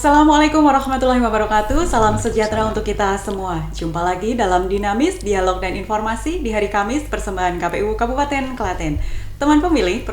Assalamualaikum warahmatullahi wabarakatuh. Salam sejahtera untuk kita semua. Jumpa lagi dalam Dinamis Dialog dan Informasi di hari Kamis persembahan KPU Kabupaten Klaten. Teman pemilih,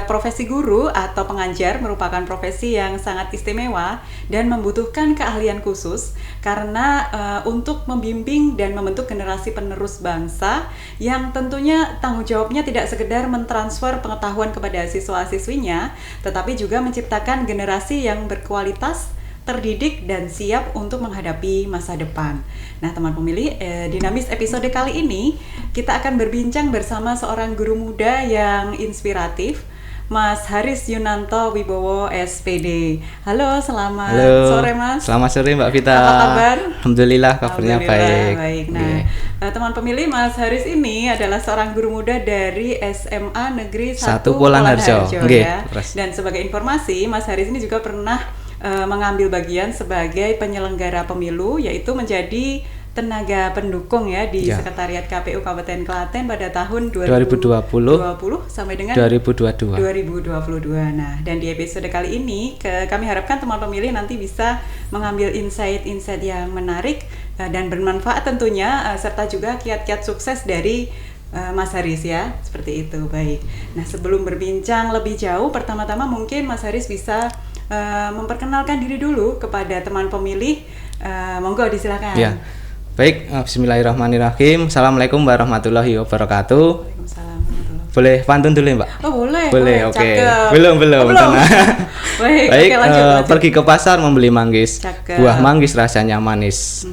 profesi guru atau pengajar merupakan profesi yang sangat istimewa dan membutuhkan keahlian khusus karena untuk membimbing dan membentuk generasi penerus bangsa yang tentunya tanggung jawabnya tidak sekedar mentransfer pengetahuan kepada siswa-siswinya, tetapi juga menciptakan generasi yang berkualitas, terdidik dan siap untuk menghadapi masa depan. Nah, teman pemilih, Dinamis episode kali ini kita akan berbincang bersama seorang guru muda yang inspiratif, Mas Haris Yunanto Wibowo SPD. Halo, selamat sore Mas. Selamat sore Mbak Vita. Apa kabar? Alhamdulillah kabarnya baik. Nah, teman pemilih, Mas Haris ini adalah seorang guru muda dari SMA Negeri 1 Polanharjo ya. Dan sebagai informasi, Mas Haris ini juga pernah mengambil bagian sebagai penyelenggara pemilu, yaitu menjadi tenaga pendukung ya di Sekretariat KPU Kabupaten Klaten pada tahun 2020 sampai dengan 2022. Nah, dan di episode kali ini kami harapkan teman pemilih nanti bisa mengambil insight-insight yang menarik dan bermanfaat tentunya, serta juga kiat-kiat sukses dari Mas Haris ya, seperti itu. Baik. Nah, sebelum berbincang lebih jauh, pertama-tama mungkin Mas Haris bisa memperkenalkan diri dulu kepada teman pemilih. Monggo disilakan. Ya. Baik, bismillahirrahmanirrahim. Assalamualaikum warahmatullahi wabarakatuh. Waalaikumsalam. Boleh pantun dulu ya, Mbak? Oh, boleh. Boleh, oke. Cakep. Belum. Baik, oke, lanjut. Pergi ke pasar membeli manggis. Cakep. Buah manggis rasanya manis.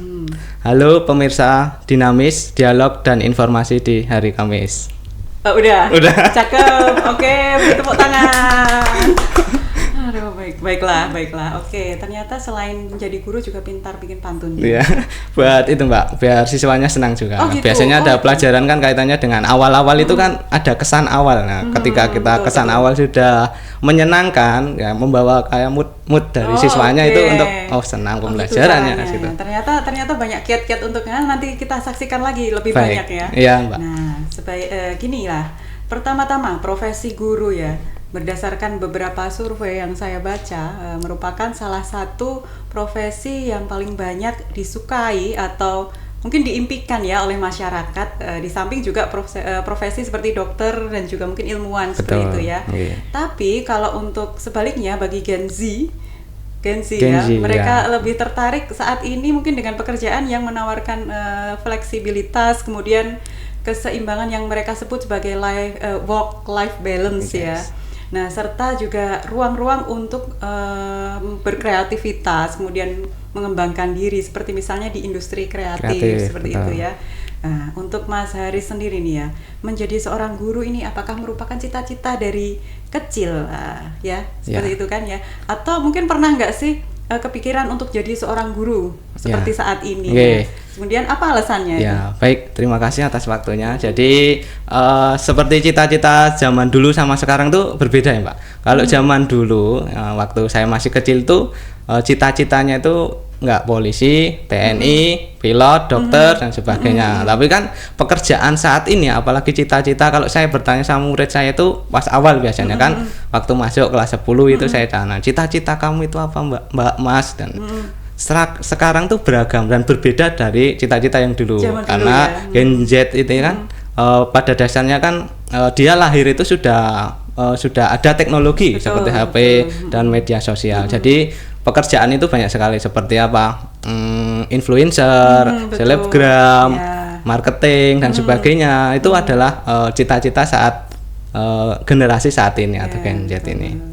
Halo pemirsa Dinamis, dialog dan informasi di hari Kamis. Udah. Cakep. Oke, beri tepuk tangan. Aduh, baiklah. Oke, ternyata selain menjadi guru juga pintar bikin pantun. Iya, buat itu Mbak, biar siswanya senang juga. Oh, gitu? Biasanya ada pelajaran kan kaitannya dengan awal-awal itu kan ada kesan awal. Nah, ketika kita kesan awal sudah menyenangkan, ya membawa kayak mood dari siswanya itu untuk senang pembelajarannya. Gitu. Ternyata banyak kiat-kiat untuk nanti kita saksikan lagi lebih banyak ya. Iya, Mbak. Nah, gini lah. Pertama-tama profesi guru ya. Berdasarkan beberapa survei yang saya baca, merupakan salah satu profesi yang paling banyak disukai atau mungkin diimpikan ya oleh masyarakat, di samping juga profesi seperti dokter dan juga mungkin ilmuwan. Betul. Seperti itu ya. Tapi kalau untuk sebaliknya bagi Gen Z ya, mereka lebih tertarik saat ini mungkin dengan pekerjaan yang menawarkan fleksibilitas, kemudian keseimbangan yang mereka sebut sebagai work-life balance ya. Nah, serta juga ruang-ruang untuk berkreativitas, kemudian mengembangkan diri seperti misalnya di industri kreatif seperti itu ya. Nah, untuk Mas Haris sendiri nih ya, menjadi seorang guru ini apakah merupakan cita-cita dari kecil ya, seperti itu kan ya? Atau mungkin pernah nggak sih kepikiran untuk jadi seorang guru seperti saat ini? Ya? Kemudian apa alasannya? Ya, baik, terima kasih atas waktunya. Jadi seperti cita-cita zaman dulu sama sekarang tuh berbeda ya, Mbak. Kalau zaman dulu waktu saya masih kecil tuh cita-citanya itu nggak polisi, TNI, pilot, dokter dan sebagainya. Tapi kan pekerjaan saat ini, apalagi cita-cita, kalau saya bertanya sama murid saya itu pas awal biasanya kan waktu masuk kelas 10 itu saya tanya, cita-cita kamu itu apa Mbak Mas? Dan sekarang tuh beragam dan berbeda dari cita-cita yang dulu. Karena Gen Z itu kan pada dasarnya kan dia lahir itu sudah ada teknologi seperti HP dan media sosial. Jadi pekerjaan itu banyak sekali seperti apa? Influencer, selebgram, marketing dan sebagainya. Itu adalah cita-cita saat generasi saat ini atau Gen Z ini.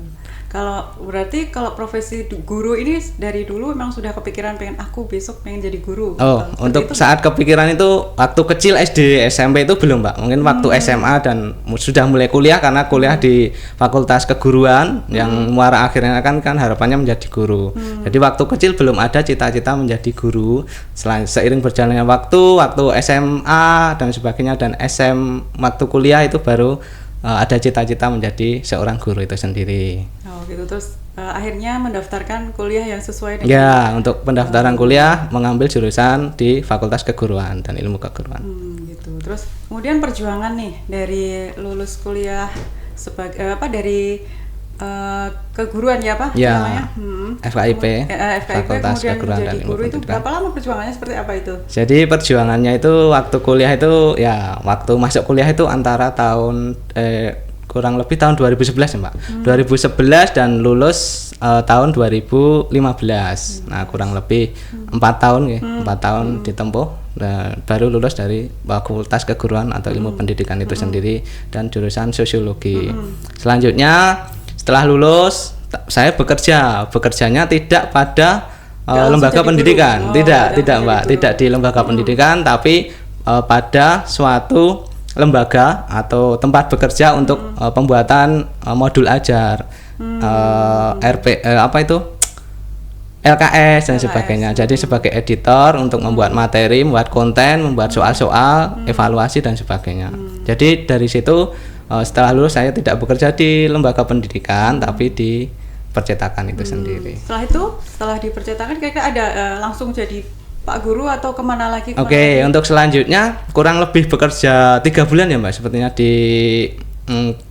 Kalau profesi guru ini dari dulu memang sudah kepikiran pengen aku besok pengen jadi guru. Untuk saat kepikiran itu waktu kecil SD, SMP itu belum, Mbak. Mungkin waktu SMA dan sudah mulai kuliah karena kuliah di Fakultas Keguruan yang muara akhirnya kan harapannya menjadi guru. Jadi waktu kecil belum ada cita-cita menjadi guru. Seiring berjalannya waktu SMA dan sebagainya dan waktu kuliah itu baru ada cita-cita menjadi seorang guru itu sendiri. Gitu. Terus akhirnya mendaftarkan kuliah yang sesuai dengan untuk pendaftaran kuliah mengambil jurusan di Fakultas Keguruan dan Ilmu Keguruan. Gitu. Terus kemudian perjuangan nih dari lulus kuliah sebagai dari keguruan ya Pak Ya, namanya? FKIP, FKIP Fakultas kemudian Keguruan dan menjadi Ilmu guru itu Pendidikan. berapa lama perjuangannya seperti apa itu? Jadi perjuangannya itu waktu kuliah itu ya waktu masuk kuliah itu antara tahun kurang lebih tahun 2011 ya Mbak. 2011 dan lulus tahun 2015. Nah kurang lebih 4 tahun ya, 4 tahun ditempuh. Nah, baru lulus dari Fakultas Keguruan atau Ilmu Pendidikan itu sendiri dan jurusan Sosiologi. Selanjutnya setelah lulus saya bekerjanya tidak pada lembaga pendidikan, tidak Mbak, tidak di lembaga pendidikan, tapi pada suatu lembaga atau tempat bekerja untuk pembuatan modul ajar, apa itu LKS dan sebagainya. Jadi sebagai editor untuk membuat materi, membuat konten, membuat soal-soal, evaluasi dan sebagainya. Jadi dari situ setelah lulus saya tidak bekerja di lembaga pendidikan, tapi di percetakan itu sendiri. Setelah itu, setelah di percetakan kira-kira ada langsung jadi Pak Guru atau kemana lagi? Oke, untuk selanjutnya kurang lebih bekerja 3 bulan ya Mbak, sepertinya di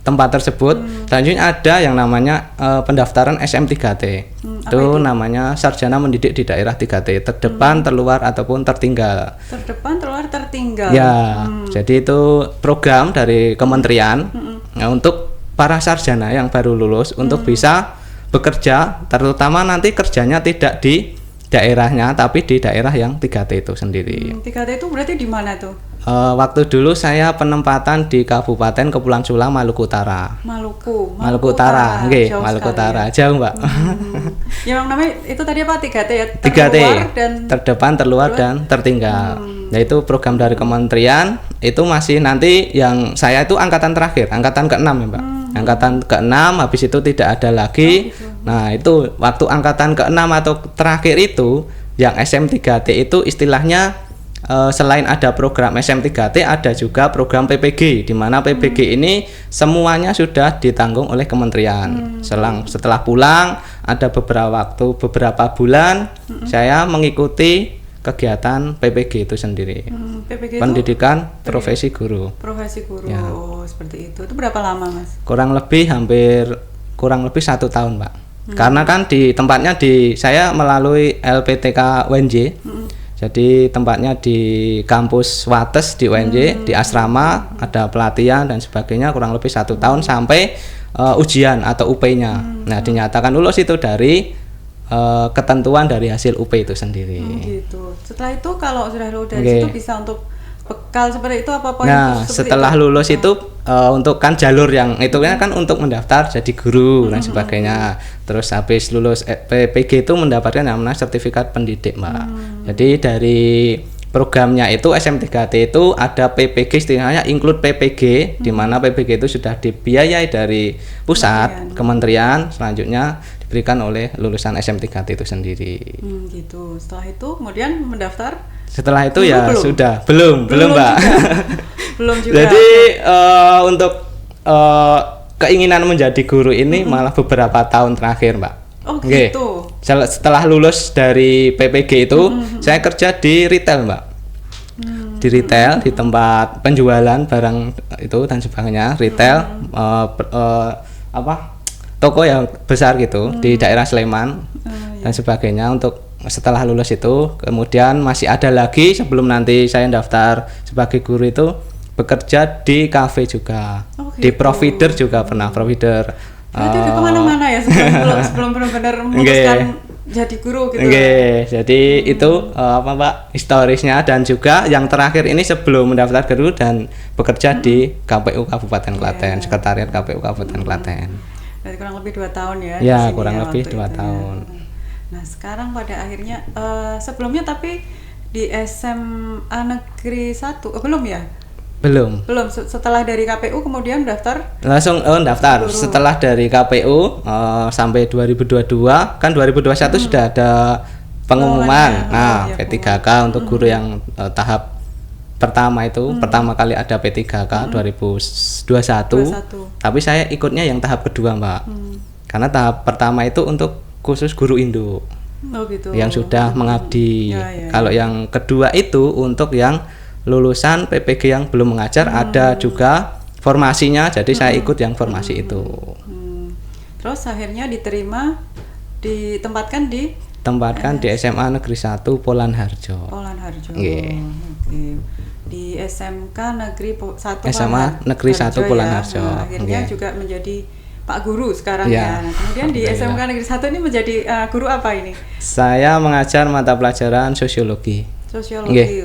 tempat tersebut. Selanjutnya ada yang namanya pendaftaran SM3T. Itu namanya Sarjana Mendidik di Daerah 3T, terdepan, terluar ataupun tertinggal. Terdepan, terluar, tertinggal. Ya, jadi itu program dari kementerian untuk para sarjana yang baru lulus untuk bisa bekerja, terutama nanti kerjanya tidak di daerahnya tapi di daerah yang 3T itu sendiri. 3T itu berarti di mana tuh? Waktu dulu saya penempatan di Kabupaten Kepulauan Sula, Maluku Utara. Maluku Utara, Maluku Utara, ya? jauh Mbak. Yang namanya itu tadi apa? 3T ya? 3T, dan terdepan, terluar dan tertinggal. Nah itu program dari kementerian, itu masih nanti yang saya itu angkatan terakhir, angkatan ke-6 ya Mbak. Angkatan ke-6, habis itu tidak ada lagi. Nah itu waktu angkatan ke-6 atau terakhir itu yang SM3T itu istilahnya selain ada program SM3T ada juga program PPG, di mana PPG ini semuanya sudah ditanggung oleh kementerian. Setelah pulang ada beberapa bulan saya mengikuti kegiatan PPG itu sendiri. PPG Pendidikan Profesi Guru. Profesi Guru, Ya. Seperti itu. Itu berapa lama Mas? Kurang lebih 1 tahun Mbak. Karena kan di tempatnya saya melalui LPTK UNJ. Jadi tempatnya di kampus Wates di UNJ, di asrama, ada pelatihan dan sebagainya kurang lebih 1 tahun sampai ujian atau UP-nya. Nah dinyatakan lulus itu dari ketentuan dari hasil UP itu sendiri. Gitu. Setelah itu kalau sudah lulus dari situ bisa untuk bekal seperti itu apa poin? Nah setelah lulus itu untuk kan jalur yang itu kan untuk mendaftar jadi guru dan sebagainya. Terus habis lulus PPG itu mendapatkan yang namanya sertifikat pendidik Mbak. Jadi dari programnya itu SM3T itu ada PPG, istilahnya include PPG, di mana PPG itu sudah dibiayai dari pusat kementerian, selanjutnya diberikan oleh lulusan SM3T itu sendiri. Gitu. Setelah itu kemudian mendaftar. Setelah itu ya sudah belum Mbak. Belum juga. Jadi untuk keinginan menjadi guru ini malah beberapa tahun terakhir Mbak. Oh gitu. Setelah lulus dari PPG itu saya kerja di retail Mbak. Di retail, di tempat penjualan barang itu dan sebagainya, retail toko yang besar gitu di daerah Sleman dan sebagainya. Untuk setelah lulus itu kemudian masih ada lagi sebelum nanti saya daftar sebagai guru itu bekerja di kafe juga, di provider juga pernah, provider. Berarti udah kemana-mana ya sebelum benar-benar memutuskan jadi guru gitu. Jadi itu Mbak historisnya, dan juga yang terakhir ini sebelum mendaftar guru dan bekerja di KPU Kabupaten Klaten, Sekretariat KPU Kabupaten Klaten. Berarti kurang lebih 2 tahun ya? Ya kurang lebih 2 tahun. Nah sekarang pada akhirnya sebelumnya tapi di SMA Negeri 1 belum ya? Belum. Setelah dari KPU kemudian daftar? Langsung daftar. Guru. Setelah dari KPU sampai 2022 kan 2021 sudah ada pengumuman. P3K untuk guru yang tahap pertama itu pertama kali ada P3K 2021. Tapi saya ikutnya yang tahap kedua Mbak. Karena tahap pertama itu untuk khusus guru Indo gitu. Yang sudah mengabdi. Kalau yang kedua itu untuk yang lulusan PPG yang belum mengajar, ada juga formasinya, jadi saya ikut yang formasi itu. Terus akhirnya ditempatkan di SMA Negeri 1 Polan Harjo. Oke. Di SMK Negeri 1 SMA Negeri 1 Polan Harjo. Nah, akhirnya juga menjadi Pak Guru sekarang ya. Nah, kemudian di SMK Negeri 1 ini menjadi guru apa ini? Saya mengajar mata pelajaran sosiologi.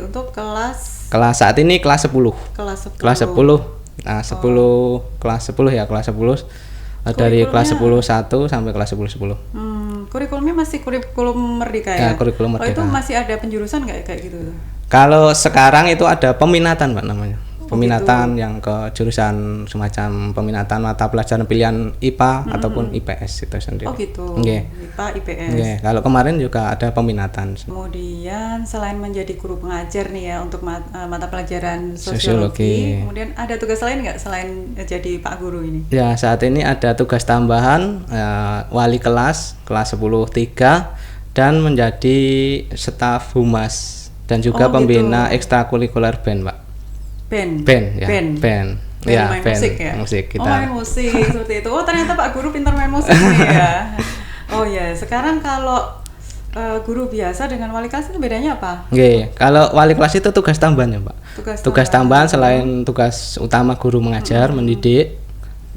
Untuk kelas saat ini kelas 10. Kelas 10. Nah, kelas 10 ya, kelas 10. Dari kelas 10 1 sampai kelas 10. Kurikulumnya masih kurikulum Merdeka ya? Kurikulum Merdeka. Itu masih ada penjurusan kayak gitu? Kalau sekarang itu ada peminatan Mbak namanya. Peminatan yang ke jurusan semacam peminatan mata pelajaran pilihan IPA ataupun IPS itu sendiri. Oh gitu. IPA, IPS. Kalau kemarin juga ada peminatan. Kemudian selain menjadi guru pengajar nih ya untuk mata pelajaran sosiologi, kemudian ada tugas lain nggak selain jadi Pak Guru ini? Ya, saat ini ada tugas tambahan wali kelas 10-3 dan menjadi staf humas dan juga pembina ekstrakurikuler band, Pak. Band. Ya, main musik ya. Musik kita. Main musik seperti itu. Oh, ternyata Pak Guru pintar main musik nih ya. Oh ya, sekarang kalau guru biasa dengan wali kelas itu bedanya apa? Kalau wali kelas itu tugas tambahan ya, Pak. Tugas tambahan selain tugas utama guru mengajar, mendidik,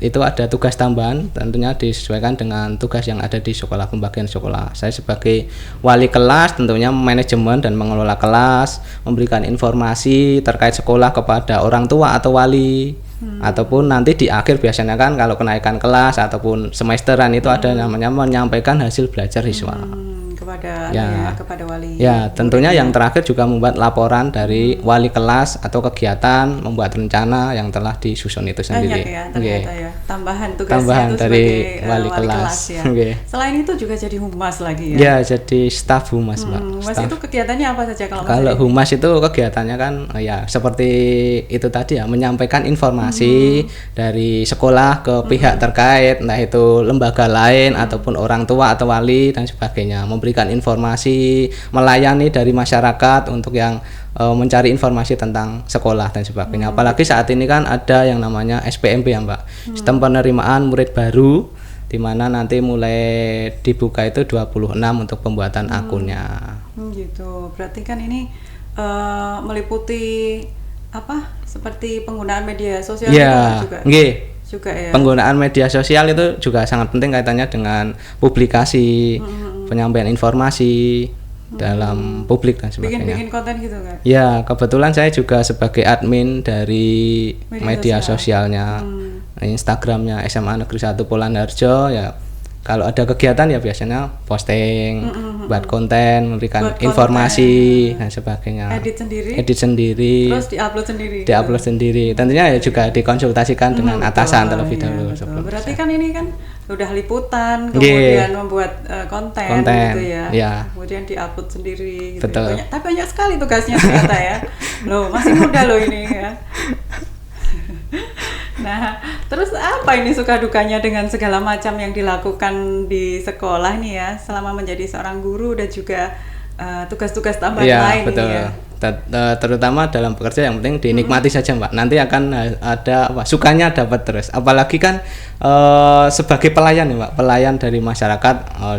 itu ada tugas tambahan, tentunya disesuaikan dengan tugas yang ada di sekolah, pembagian sekolah. Saya sebagai wali kelas tentunya manajemen dan mengelola kelas, memberikan informasi terkait sekolah kepada orang tua atau wali, ataupun nanti di akhir biasanya kan kalau kenaikan kelas ataupun semesteran itu ada namanya menyampaikan hasil belajar siswa. Kepada wali. Ya, tentunya yang terakhir juga membuat laporan dari wali kelas atau kegiatan, membuat rencana yang telah disusun itu sendiri. Banyak ya, ternyata ya. Tambahan itu dari sebagai wali kelas ya. Selain itu juga jadi humas lagi ya. Ya, jadi staf humas, Mbak. Humas itu kegiatannya apa saja kalau humas itu kegiatannya kan ya seperti itu tadi ya, menyampaikan informasi dari sekolah ke pihak terkait, entah itu lembaga lain ataupun orang tua atau wali dan sebagainya, memberikan informasi, melayani dari masyarakat untuk yang mencari informasi tentang sekolah dan sebagainya. Apalagi saat ini kan ada yang namanya SPMB ya, Mbak. Sistem penerimaan murid baru, di mana nanti mulai dibuka itu 26 untuk pembuatan akunnya. Gitu. Berarti kan ini meliputi apa? Seperti penggunaan media sosial juga. Juga ya. Penggunaan media sosial itu juga sangat penting kaitannya dengan publikasi, penyampaian informasi dalam publik dan sebagainya. Bikin konten gitu kan? Ya, kebetulan saya juga sebagai admin dari media sosialnya, Instagramnya SMA Negeri 1 Polan Harjo ya. Kalau ada kegiatan ya biasanya posting, buat konten, memberikan informasi dan sebagainya. Edit sendiri. Terus diupload sendiri. Tentunya ya juga dikonsultasikan dengan atasan terlebih dahulu. Berarti kan ini kan udah liputan, kemudian membuat konten gitu ya. Kemudian diupload sendiri gitu. Betul. Tapi banyak sekali tugasnya ternyata ya. Loh, masih muda loh ini ya. Nah, terus apa ini suka dukanya dengan segala macam yang dilakukan di sekolah nih ya, selama menjadi seorang guru dan juga tugas-tugas tambahan lain betul. Nih ya? Terutama dalam bekerja yang penting dinikmati saja, Mbak. Nanti akan ada sukanya dapat terus. Apalagi kan sebagai pelayan ya, Mbak, pelayan dari masyarakat.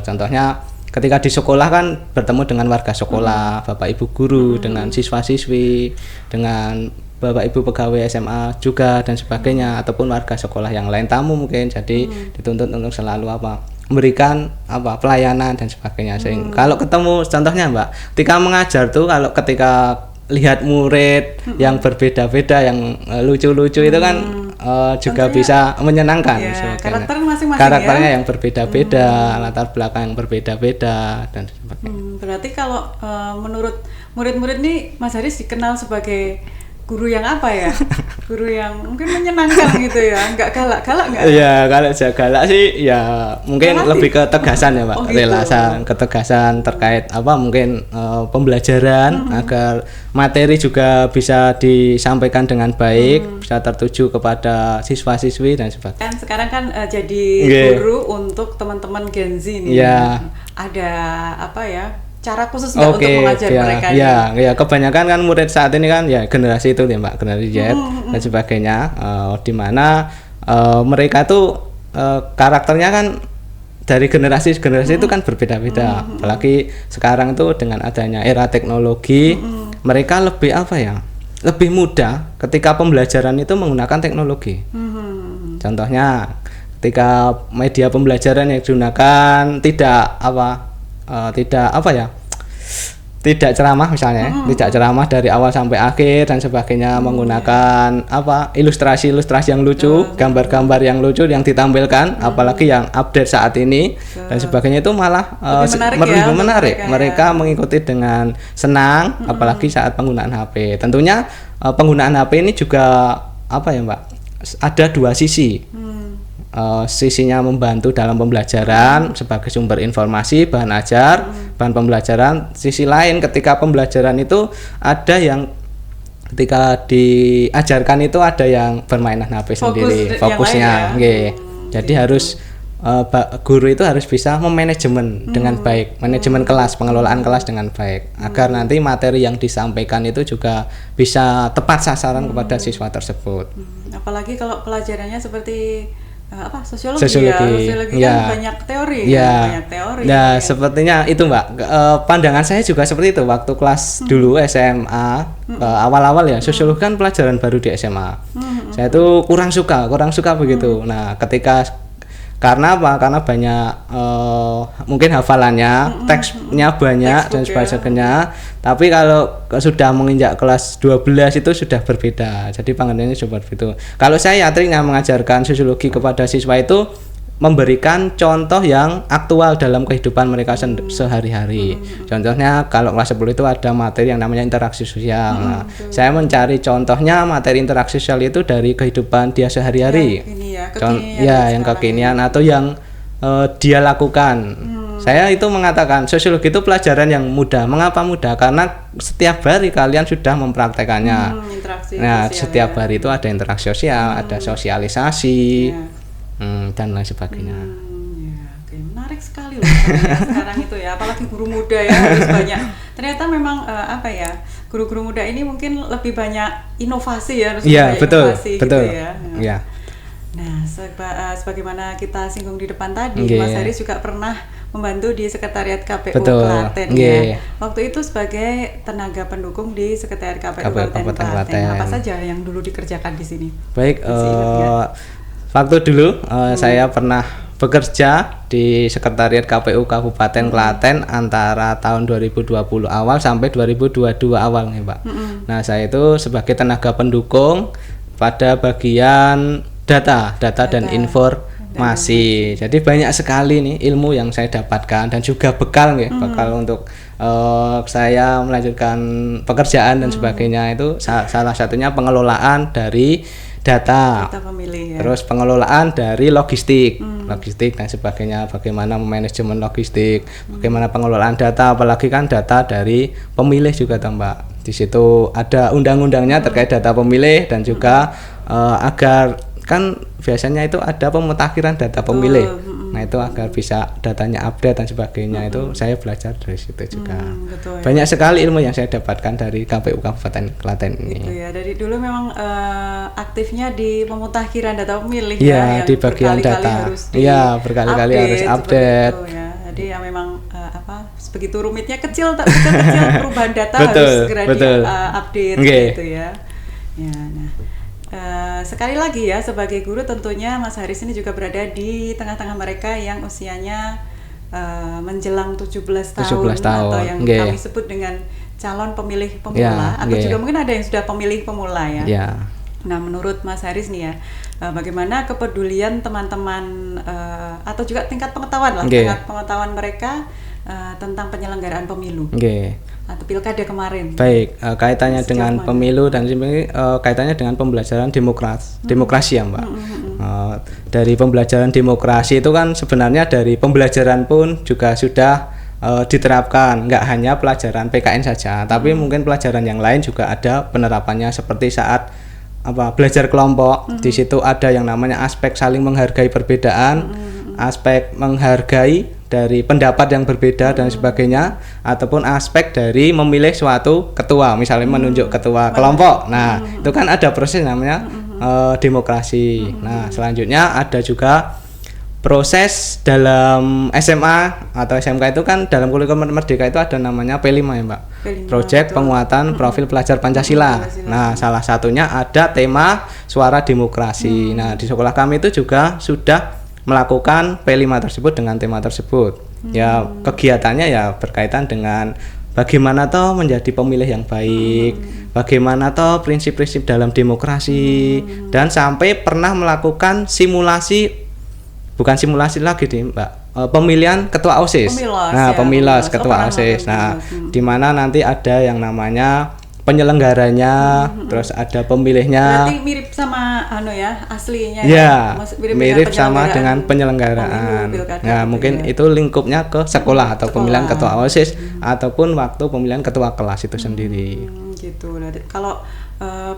Contohnya ketika di sekolah kan bertemu dengan warga sekolah, Bapak Ibu guru, dengan siswa-siswi, dengan Bapak Ibu pegawai SMA juga dan sebagainya, ataupun warga sekolah yang lain, tamu mungkin. Jadi dituntut untuk selalu memberikan pelayanan dan sebagainya. Sehingga kalau ketemu contohnya, Mbak, ketika mengajar tuh, kalau ketika lihat murid yang berbeda-beda, yang lucu-lucu itu kan juga bisa menyenangkan. Ya, karakter masing-masing karakternya yang berbeda-beda, latar belakang yang berbeda-beda dan sebagainya. Berarti kalau menurut murid-murid nih, Mas Haris dikenal sebagai guru yang apa ya? Guru yang mungkin menyenangkan gitu ya, nggak galak-galak nggak? Iya, kalau galak sih ya mungkin lebih ke tegasan ya, Pak. Gitu. Relasan, ketegasan terkait mungkin pembelajaran agar materi juga bisa disampaikan dengan baik, bisa tertuju kepada siswa-siswi dan sebagainya. Kan sekarang kan jadi guru untuk teman-teman Gen Z nih. Ada apa ya? Cara khusus nggak untuk mengajar mereka? Ya, kebanyakan kan murid saat ini kan ya generasi itu ya, Mbak, generasi Z dan sebagainya, di mana mereka tuh karakternya kan dari generasi ke generasi itu kan berbeda-beda. Apalagi sekarang itu dengan adanya era teknologi, mereka lebih apa ya? Lebih mudah ketika pembelajaran itu menggunakan teknologi. Contohnya ketika media pembelajaran yang digunakan tidak ceramah misalnya, tidak ceramah dari awal sampai akhir dan sebagainya, menggunakan ilustrasi-ilustrasi yang lucu, gambar-gambar yang lucu yang ditampilkan, apalagi yang update saat ini dan sebagainya, itu malah lebih menarik. Mereka mengikuti dengan senang, apalagi saat penggunaan HP. Tentunya penggunaan HP ini juga Mbak, ada dua sisi. Sisinya membantu dalam pembelajaran sebagai sumber informasi, bahan ajar, bahan pembelajaran. Sisi lain ketika pembelajaran itu ada yang ketika diajarkan itu ada yang bermainan HP sendiri, fokusnya. Jadi harus guru itu harus bisa memanajemen dengan baik, manajemen kelas, pengelolaan kelas dengan baik, agar nanti materi yang disampaikan itu juga bisa tepat sasaran kepada siswa tersebut. Apalagi kalau pelajarannya seperti sosiologi kan banyak teori. Nah, sepertinya itu Mbak. Pandangan saya juga seperti itu waktu kelas dulu SMA, awal-awal ya, sosiologi kan pelajaran baru di SMA. Saya itu kurang suka begitu. Nah, karena banyak mungkin hafalannya, teksnya banyak dan sebagainya. Tapi kalau sudah menginjak kelas 12 itu sudah berbeda. Jadi pengertiannya seperti itu. Kalau saya triknya mengajarkan sosiologi kepada siswa itu memberikan contoh yang aktual dalam kehidupan mereka sehari-hari. Contohnya kalau kelas 10 itu ada materi yang namanya interaksi sosial. Nah, saya mencari contohnya materi interaksi sosial itu dari kehidupan dia sehari-hari. Yang kekinian atau yang dia lakukan. Saya itu mengatakan sosiologi itu pelajaran yang mudah. Mengapa mudah? Karena setiap hari kalian sudah mempraktekannya. Setiap hari itu ada interaksi sosial, ada sosialisasi. Dan lain sebagainya. Menarik sekali loh sekarang itu ya, apalagi guru muda ya, harus banyak. Ternyata memang guru-guru muda ini mungkin lebih banyak inovasi ya, harus banyak inovasi gitu ya. Nah, sebagaimana kita singgung di depan tadi, Mas Haris juga pernah membantu di Sekretariat KPU Klaten ya. Waktu itu sebagai tenaga pendukung di Sekretariat KPU Klaten. Apa saja yang dulu dikerjakan di sini? Baik, waktu dulu saya pernah bekerja di Sekretariat KPU Kabupaten Klaten antara tahun 2020 awal sampai 2022 awal nih Pak. Nah, saya itu sebagai tenaga pendukung pada bagian data dan informasi. Jadi banyak sekali nih ilmu yang saya dapatkan dan juga bekal untuk saya melanjutkan pekerjaan dan sebagainya. Itu salah satunya pengelolaan dari data pemilih, terus pengelolaan dari logistik dan sebagainya, bagaimana memanajemen logistik, bagaimana pengelolaan data, apalagi kan data dari pemilih juga Mbak. Di situ ada undang-undangnya terkait data pemilih dan juga agar kan biasanya itu ada pemutakhiran data pemilih. Nah, itu agar bisa datanya update dan sebagainya, itu saya belajar dari situ juga. Banyak sekali ilmu yang saya dapatkan dari KPU Kabupaten Klaten ini. Gitu ya, dari dulu memang aktifnya di pemutakhiran data pemilih ya, di bagian data. Iya, berkali-kali harus update. Jadi ya memang begitu rumitnya kecil perubahan data harus segera di-update gitu ya. Sekali lagi ya, sebagai guru tentunya Mas Haris ini juga berada di tengah-tengah mereka yang usianya menjelang 17 tahun atau yang kami sebut dengan calon pemilih pemula atau juga mungkin ada yang sudah pemilih pemula ya. Nah, menurut Mas Haris nih ya, bagaimana kepedulian teman-teman atau juga tingkat pengetahuan mereka tentang penyelenggaraan pemilu atau pilkada kemarin. Baik, kaitannya dengan pemilu dan kaitannya dengan pembelajaran demokrasi ya Mbak. Dari pembelajaran demokrasi itu kan sebenarnya dari pembelajaran pun juga sudah diterapkan, nggak hanya pelajaran PKN saja, tapi mungkin pelajaran yang lain juga ada penerapannya, seperti saat belajar kelompok. Di situ ada yang namanya aspek saling menghargai perbedaan, aspek menghargai dari pendapat yang berbeda dan sebagainya, ataupun aspek dari memilih suatu ketua, misalnya menunjuk ketua kelompok. Nah, itu kan ada proses namanya demokrasi. Nah, selanjutnya ada juga proses dalam SMA atau SMK itu kan dalam kurikulum Merdeka itu ada namanya P5 ya Mbak. P5, Proyek Penguatan Profil Pelajar Pancasila. Nah, salah satunya ada tema suara demokrasi. Nah, di sekolah kami itu juga sudah melakukan P5 tersebut dengan tema tersebut. Ya, kegiatannya ya berkaitan dengan bagaimana toh menjadi pemilih yang baik, bagaimana toh prinsip-prinsip dalam demokrasi, dan sampai pernah melakukan simulasi, bukan simulasi lagi nih Mbak, pemilihan ketua OSIS. Pemilas ketua OSIS. Nah, di mana nanti ada yang namanya penyelenggaranya, terus ada pemilihnya. Berarti mirip sama aslinya ya? Mirip sama dengan penyelenggaraan. Nah, mungkin itu lingkupnya ke sekolah atau pemilihan ketua OSIS ataupun waktu pemilihan ketua kelas itu sendiri. Gitu. Kalau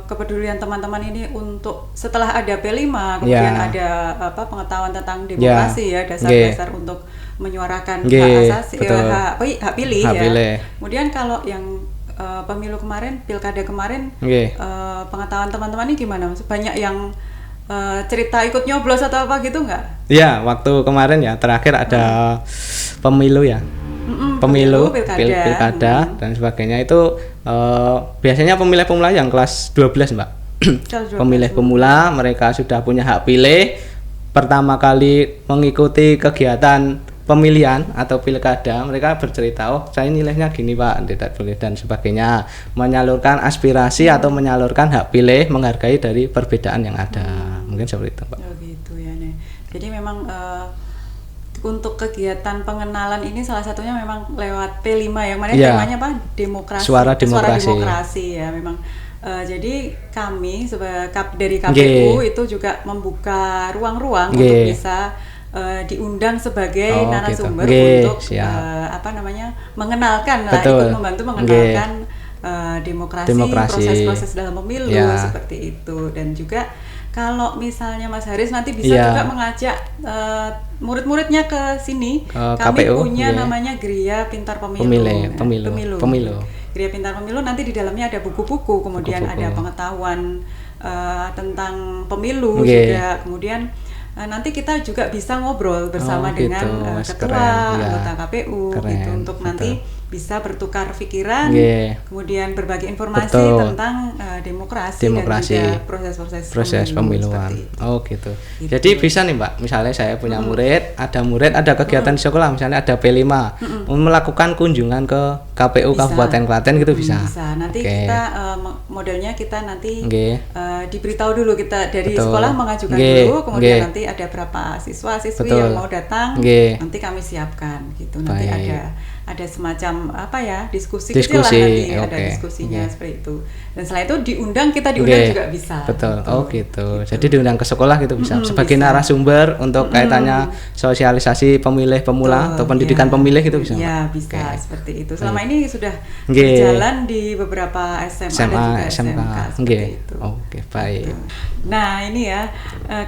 kepedulian teman-teman ini untuk setelah ada P5 kemudian ada pengetahuan tentang demokrasi dasar-dasar untuk menyuarakan hak asasi, hak pilih. Kemudian kalau yang pemilu kemarin, pilkada kemarin, pengetahuan teman-teman ini gimana? Banyak yang cerita ikut nyoblos atau apa gitu nggak? Ya, waktu kemarin ya terakhir ada pemilu ya. Pemilu, pilkada dan sebagainya itu biasanya pemula yang kelas 12 Mbak. Pemilih pemula, mereka sudah punya hak pilih, pertama kali mengikuti kegiatan pemilihan atau pilkada, mereka bercerita, oh saya nilainya gini Pak, tidak boleh dan sebagainya, menyalurkan aspirasi atau menyalurkan hak pilih, menghargai dari perbedaan yang ada. Mungkin seperti itu Pak. Oh gitu ya nih. Jadi memang untuk kegiatan pengenalan ini salah satunya memang lewat P5 yang mana temanya apa? Demokrasi. Suara demokrasi ya memang. Jadi kami dari KPU itu juga membuka ruang-ruang untuk bisa diundang sebagai narasumber untuk mengenalkan ikut membantu mengenalkan demokrasi, proses-proses dalam pemilu seperti itu. Dan juga kalau misalnya Mas Haris nanti bisa juga mengajak murid-muridnya ke sini. Kami punya namanya Geria Pintar Pemilu. Geria Pintar Pemilu nanti di dalamnya ada buku-buku, kemudian ada pengetahuan tentang pemilu juga. Kemudian nanti kita juga bisa ngobrol bersama dengan ketua, anggota KPU gitu, untuk nanti bisa bertukar pikiran, kemudian berbagi informasi tentang demokrasi dan juga proses pemiluan. Oh gitu. Jadi bisa nih Mbak, misalnya saya punya murid, ada kegiatan di sekolah, misalnya ada P5, melakukan kunjungan ke KPU Kabupaten Klaten gitu bisa. Bisa. Nanti kita modelnya kita nanti diberitahu dulu, kita dari sekolah mengajukan dulu, kemudian nanti ada berapa siswa-siswi yang mau datang, nanti kami siapkan gitu. Nanti ada semacam diskusi kecil lah nanti, ada diskusinya seperti itu. Dan setelah itu kita diundang juga bisa. Betul. Gitu. Oh gitu. Jadi diundang ke sekolah gitu bisa. Sebagai narasumber untuk kaitannya sosialisasi pemilih pemula atau pendidikan pemilih gitu bisa. Ya, bisa seperti itu. Selama ini sudah berjalan di beberapa SMA dan juga SMK seperti itu. Oke, baik. Nah, ini ya.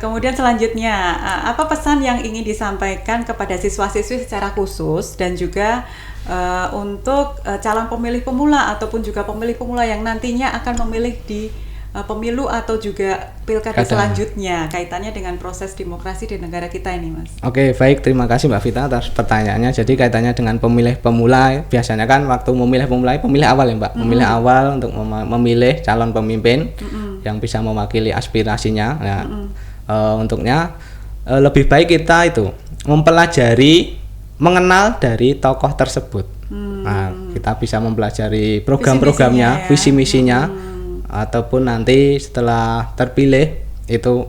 Kemudian selanjutnya, apa pesan yang ingin disampaikan kepada siswa-siswi secara khusus dan juga untuk calon pemilih pemula ataupun juga pemilih pemula yang nantinya akan memilih di pemilu atau juga pilkada selanjutnya, kaitannya dengan proses demokrasi di negara kita ini, Mas? Oke, baik, terima kasih Mbak Vita atas pertanyaannya. Jadi kaitannya dengan pemilih pemula, biasanya kan waktu memilih awal ya Mbak, memilih awal untuk memilih calon pemimpin yang bisa mewakili aspirasinya. Nah, untuknya lebih baik kita itu mempelajari, mengenal dari tokoh tersebut. Nah, kita bisa mempelajari program-programnya, visi misinya, ataupun nanti setelah terpilih itu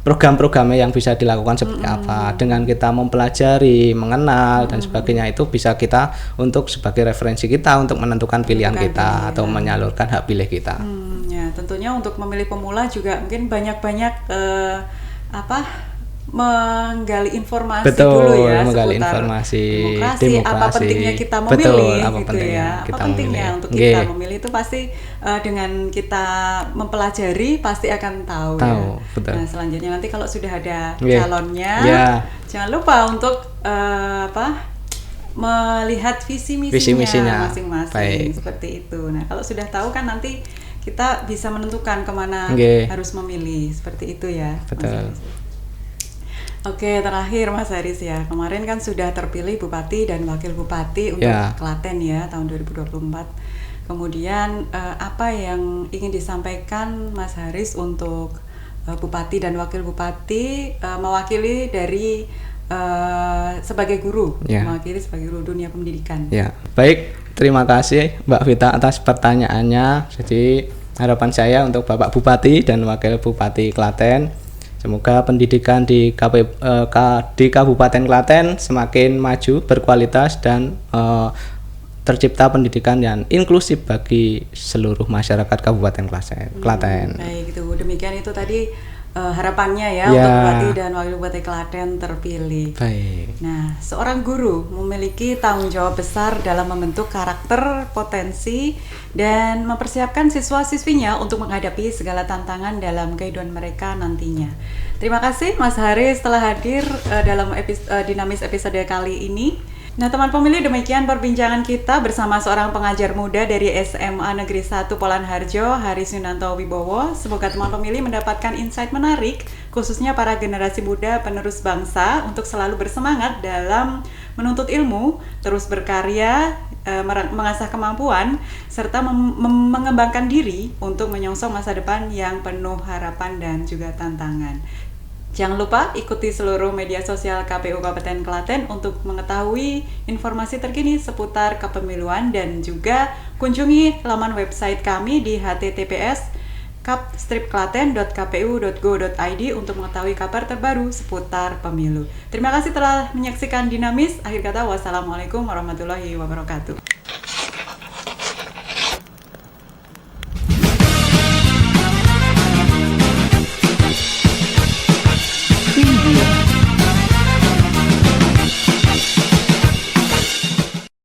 program-programnya yang bisa dilakukan seperti apa. Dengan kita mempelajari, mengenal dan sebagainya, itu bisa kita untuk sebagai referensi kita untuk menentukan pilihan kita atau menyalurkan hak pilih kita. Ya, tentunya untuk memilih pemula juga mungkin banyak-banyak menggali informasi dulu ya, menggali seputar informasi demokrasi, apa pentingnya kita memilih, apa pentingnya untuk kita memilih itu pasti dengan kita mempelajari pasti akan tahu ya. Nah, selanjutnya nanti kalau sudah ada calonnya, jangan lupa untuk melihat visi misinya masing-masing. Seperti itu. Nah, kalau sudah tahu kan nanti kita bisa menentukan kemana harus memilih, seperti itu ya. Betul. Oke, terakhir Mas Haris ya. Kemarin kan sudah terpilih Bupati dan Wakil Bupati untuk Klaten ya tahun 2024. Kemudian apa yang ingin disampaikan Mas Haris untuk Bupati dan Wakil Bupati mewakili dari sebagai guru, mewakili sebagai guru dunia pendidikan. Ya, baik. Terima kasih Mbak Vita atas pertanyaannya. Jadi harapan saya untuk Bapak Bupati dan Wakil Bupati Klaten, semoga pendidikan di Kabupaten Klaten semakin maju, berkualitas dan tercipta pendidikan yang inklusif bagi seluruh masyarakat Kabupaten Klaten. Baik, itu demikian itu tadi harapannya ya untuk Bupati dan Wakil Bupati Klaten terpilih. Baik. Nah, seorang guru memiliki tanggung jawab besar dalam membentuk karakter, potensi, dan mempersiapkan siswa-siswinya untuk menghadapi segala tantangan dalam kehidupan mereka nantinya. Terima kasih Mas Haris telah hadir dalam Dinamis episode kali ini. Nah, teman pemilih, demikian perbincangan kita bersama seorang pengajar muda dari SMA Negeri 1 Polan Harjo, Haris Yunanto Wibowo. Semoga teman pemilih mendapatkan insight menarik, khususnya para generasi muda penerus bangsa untuk selalu bersemangat dalam menuntut ilmu, terus berkarya, mengasah kemampuan, serta mengembangkan diri untuk menyongsong masa depan yang penuh harapan dan juga tantangan. Jangan lupa ikuti seluruh media sosial KPU Kabupaten Klaten untuk mengetahui informasi terkini seputar kepemiluan dan juga kunjungi laman website kami di https://kap-klaten.kpu.go.id untuk mengetahui kabar terbaru seputar pemilu. Terima kasih telah menyaksikan Dinamis. Akhir kata, wassalamualaikum warahmatullahi wabarakatuh.